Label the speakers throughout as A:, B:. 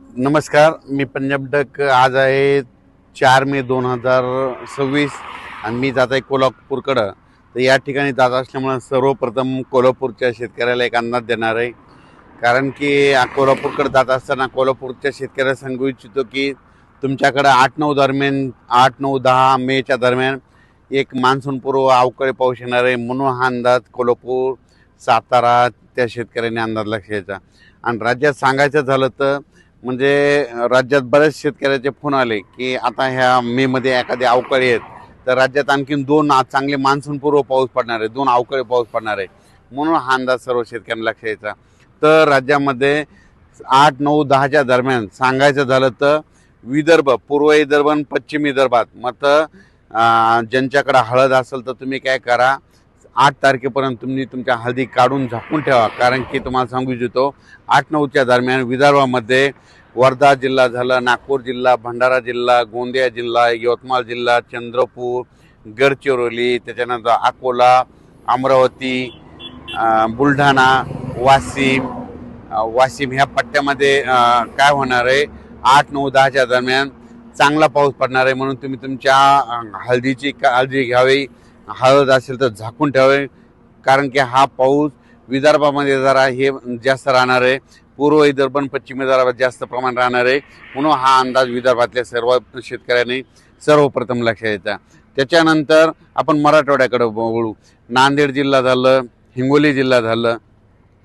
A: नमस्कार, मी पंजाब डक. आज आहे 4 मे 2026 आणि मी जात आहे कोल्हापूरकडं. तर या ठिकाणी जात असल्यामुळं सर्वप्रथम कोल्हापूरच्या शेतकऱ्याला एक अंदाज देणार आहे. कारण की कोल्हापूरकडे जात असताना कोल्हापूरच्या शेतकऱ्याला सांगू इच्छितो की तुमच्याकडं 8-9 दरम्यान 8-9-10 मेच्या दरम्यान एक मान्सूनपूर्व अवकाळी पाऊस येणार आहे. म्हणून हा अंदाज कोल्हापूर, सातारा त्या शेतकऱ्यांनी अंदाज लक्षात घ्यायचा. आणि राज्यात सांगायचं झालं तर म्हणजे राज्यात बऱ्याच शेतकऱ्याचे फोन आले की आता ह्या मेमध्ये एखादी अवकाळी आहेत तर राज्यात आणखीन 2 चांगले मान्सूनपूर्व पाऊस पडणार आहे, 2 अवकाळी पाऊस पडणार आहे. म्हणून हा अंदाज सर्व शेतकऱ्यांना लक्षात यायचा. तर राज्यामध्ये 8-9-10च्या दरम्यान सांगायचं झालं तर विदर्भ, पूर्व विदर्भ आणि पश्चिम विदर्भात मग ज्यांच्याकडे हळद असेल तर तुम्ही काय करा, 8 तारखेपर्यंत तुम्ही तुमच्या हळदी काढून झाकून ठेवा. कारण की तुम्हाला सांगू इच्छितो 8-9च्या दरम्यान विदर्भामध्ये वर्धा जिल्हा झाला, नागपूर जिल्हा, भंडारा जिल्हा, गोंदिया जिल्हा, यवतमाळ जिल्हा, चंद्रपूर, गडचिरोली, त्याच्यानंतर अकोला, अमरावती, बुलढाणा, वाशिम ह्या पट्ट्यामध्ये काय होणार आहे, 8-9-10च्या दरम्यान चांगला पाऊस पडणार आहे. म्हणून तुम्ही तुमच्या हळदीची काळजी घ्यावी. हळद असेल तर झाकून ठेवावे. कारण की हा पाऊस विदर्भामध्ये जरा हे जास्त राहणार आहे, पूर्व विदर्भ आणि पश्चिम विदर्भात जास्त प्रमाण राहणार आहे. म्हणून हा अंदाज विदर्भातल्या सर्व शेतकऱ्यांनी सर्वप्रथम लक्षात घ्यायचा. त्याच्यानंतर आपण मराठवाड्याकडे वळू. नांदेड जिल्हा झालं, हिंगोली जिल्हा झालं,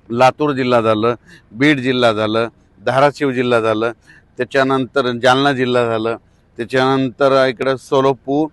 A: लातूर जिल्हा झालं, बीड जिल्हा झालं, धाराशिव जिल्हा झालं, त्याच्यानंतर जालना जिल्हा झालं, त्याच्यानंतर इकडं सोलापूर,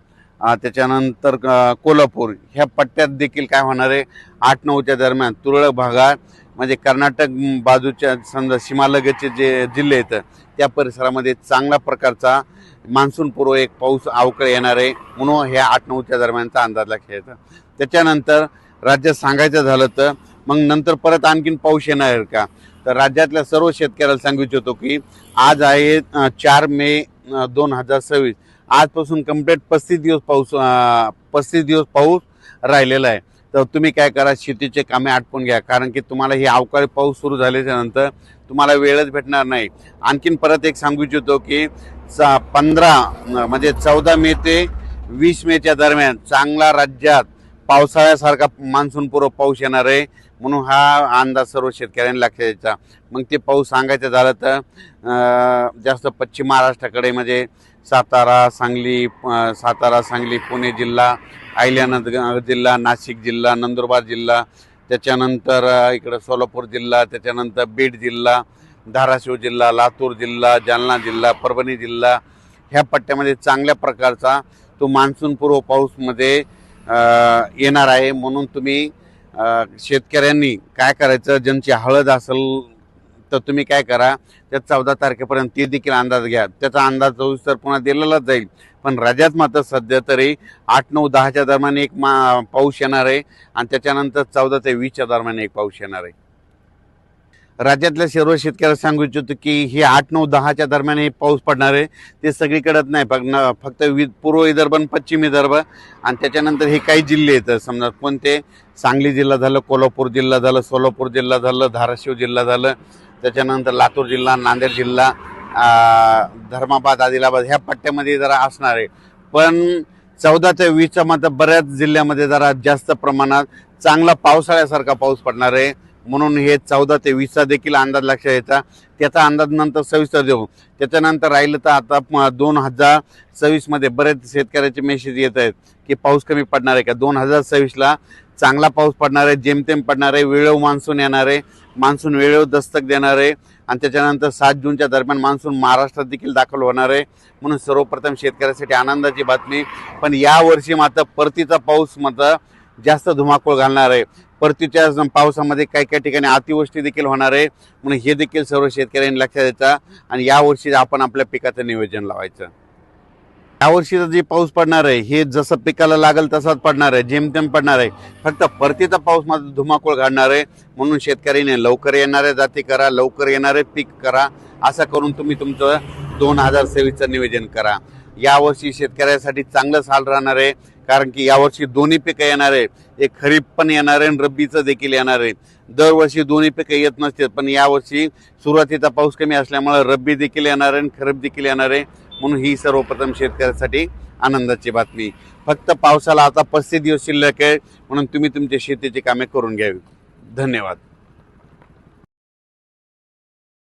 A: त्याच्यानंतर कोल्हापूर ह्या पट्ट्यात देखील काय होणार आहे, 8-9च्या दरम्यान तुरळक भागात म्हणजे कर्नाटक बाजूच्या समजा सीमालगतचे जे जिल्हे आहेत त्या परिसरामध्ये चांगल्या प्रकारचा मान्सूनपूर्व एक पाऊस अवकाळी येणार आहे. म्हणून ह्या 8-9च्या दरम्यानचा अंदाज लक्षात येतो. त्याच्यानंतर राज्यात सांगायचं झालं तर मग नंतर परत आणखीन पाऊस येणार आहे का, तर राज्यातल्या सर्व शेतकऱ्याला सांगू इच्छितो की आज आहे 4 मे 2026. आजपासून कंप्लीट 35 दिवस पाऊस राहिलेला आहे. तर तुम्ही काय करा, शेतीचे कामे आटपून घ्या. कारण की तुम्हाला ही अवकाळी पाऊस सुरू झाल्याच्या नंतर तुम्हाला वेळच भेटणार नाही. आणखीन परत एक सांगू इच्छितो की 14 मे ते 20 मेच्या दरम्यान चांगला राज्यात पावसाळ्यासारखा मान्सूनपूर्व पाऊस येणार आहे. म्हणून हा अंदाज सर्व शेतकऱ्यांनी लक्षात द्यायचा. मग ते पाऊस सांगायचं झालं तर जास्त पश्चिम महाराष्ट्राकडे म्हणजे सातारा, सांगली, पुणे जिल्हा, अहिल्यानगर जिल्हा, नाशिक जिल्हा, नंदुरबार जिल्हा, त्याच्यानंतर इकडं सोलापूर जिल्हा, त्याच्यानंतर बीड जिल्हा, धाराशिव जिल्हा, लातूर जिल्हा, जालना जिल्हा, परभणी जिल्हा ह्या पट्ट्यामध्ये चांगल्या प्रकारचा तो मान्सूनपूर्व पाऊसमध्ये येणार आहे. म्हणून तुम्ही शेतकऱ्यांनी काय करायचं, ज्यांची हळद असेल तर तुम्ही काय करा, त्या 14 तारखेपर्यंत ते देखील अंदाज घ्या. त्याचा अंदाज 24 तर पुन्हा दिलेलाच जाईल. पण राज्यात मात्र सध्या तरी 8-9-10च्या दरम्यान एक पाऊस येणार आहे आणि त्याच्यानंतर 14 ते 20च्या दरम्यान एक पाऊस येणार आहे. राज्यातल्या सर्व शेतकऱ्याला सांगू इच्छितो की हे 8-9-10च्या दरम्यान हे पाऊस पडणार आहे. ते सगळीकडेच नाही, फक्त पूर्व विदर्भ आणि पश्चिम विदर्भ आणि त्याच्यानंतर हे काही जिल्हे आहेत. समजा कोणते, सांगली जिल्हा झालं, कोल्हापूर जिल्हा झालं, सोलापूर जिल्हा झालं, धाराशिव जिल्हा झालं, त्याच्यानंतर लातूर जिल्हा, नांदेड जिल्हा, धर्माबाद, आदिलाबाद ह्या पट्ट्यामध्ये जरा असणार आहे. पण 14 ते 20च्या मात्र बऱ्याच जिल्ह्यामध्ये जरा जास्त प्रमाणात चांगला पावसाळ्यासारखा पाऊस पडणार आहे. म्हणून हे 14 ते 20चा देखील अंदाज लक्षात घ्यायचा. त्याचा अंदाज नंतर सविस्तर देऊ. त्याच्यानंतर राहिलं तर आता 2026मध्ये बरेच शेतकऱ्याचे मेसेज येत आहेत की पाऊस कमी पडणार आहे का. 2026ला चांगला पाऊस पडणार आहे, जेमतेम पडणार आहे, वेळेवर मान्सून येणार आहे, मान्सून वेळेवर दस्तक देणार आहे आणि त्याच्यानंतर 7 जूनच्या दरम्यान मान्सून महाराष्ट्रात देखील दाखल होणार आहे. म्हणून सर्वप्रथम शेतकऱ्यासाठी आनंदाची बातमी. पण यावर्षी मात्र परतीचा पाऊस मात्र जास्त धुमाकूळ घालणार आहे. परतीच्या पावसामध्ये काही काही ठिकाणी अतिवृष्टी देखील होणार आहे. म्हणून हे देखील सर्व शेतकऱ्यांनी लक्षात द्यायचं आणि यावर्षी आपण आपल्या पिकाचं नियोजन लावायचं. यावर्षीचा जे पाऊस पडणार आहे हे जसं पिकाला लागेल तसाच पडणार आहे, जेमतेम पडणार आहे. फक्त परतीचा पाऊस मात्र धुमाकूळ घालणार आहे. म्हणून शेतकऱ्यांनी लवकर येणाऱ्या जाती करा, लवकर येणारे पीक करा. असं करून तुम्ही तुमचं 2026चं नियोजन करा. यावर्षी शेतकऱ्यासाठी चांगलं साल राहणार आहे. कारण की यावर्षी दोन्ही पिकं येणार आहे, एक खरीप पण येणार आहे आणि रब्बीचं देखील येणार आहे. दरवर्षी दोन्ही पिकं येत नसते, पण यावर्षी सुरुवातीचा पाऊस कमी असल्यामुळे रब्बी देखील येणार आहे आणि खरीप देखील येणार आहे. म्हणून ही सर्वप्रथम शेतकऱ्यासाठी आनंदाची बातमी. फक्त पावसाला आता 35 दिवस शिल्लक आहे, म्हणून तुम्ही तुमच्या शेतीची कामे करून घ्यावी. धन्यवाद.